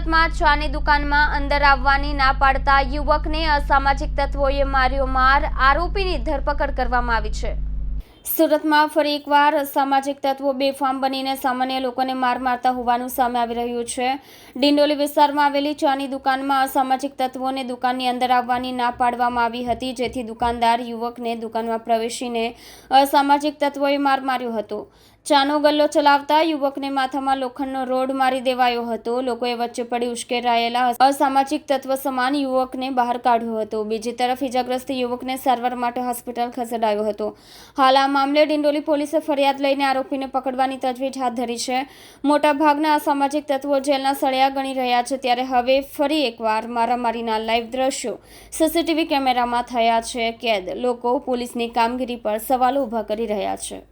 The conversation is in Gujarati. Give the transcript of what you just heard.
સુરતમાં ચાની દુકાનમાં અંદર આવવાની ના પાડતા યુવકને અસામાજિક તત્વોએ માર્યો માર, આરોપીની ધરપકડ કરવામાં આવી છે। સુરતમાં ફરી એકવાર અસામાજિક તત્વો બેફામ બનીને સામાન્ય લોકોને માર મારતા હોવાનું સામે આવી રહ્યું છે। ડિંડોલી વિસ્તારમાં આવેલી ચાની દુકાનમાં અસામાજિક તત્વોને દુકાનની અંદર આવવાની ના પાડવામાં આવી હતી, જેથી દુકાનદાર યુવકને દુકાનમાં પ્રવેશીને અસામાજિક તત્વોએ માર માર્યો હતો। ચાનો ગલ્લો ચલાવતા યુવકને માથામાં લોખંડનો રોડ મારી દેવાયો હતો। લોકોએ વચ્ચે પડી ઉશ્કેરાયેલા અસામાજિક તત્વ સમાન યુવકને બહાર કાઢ્યો હતો। બીજી તરફ ઇજાગ્રસ્ત યુવકને સારવાર માટે હોસ્પિટલ ખસેડાયો હતો। હાલ આ મામલે ડિંડોલી પોલીસે ફરિયાદ લઈને આરોપીને પકડવાની તજવીજ હાથ ધરી છે। મોટાભાગના અસામાજિક તત્વો જેલના સળિયા ગણી રહ્યા છે, ત્યારે હવે ફરી એકવાર મારામારીના લાઈવ દ્રશ્યો સીસીટીવી કેમેરામાં થયા છે કેદ। લોકો પોલીસની કામગીરી પર સવાલો ઊભા કરી રહ્યા છે।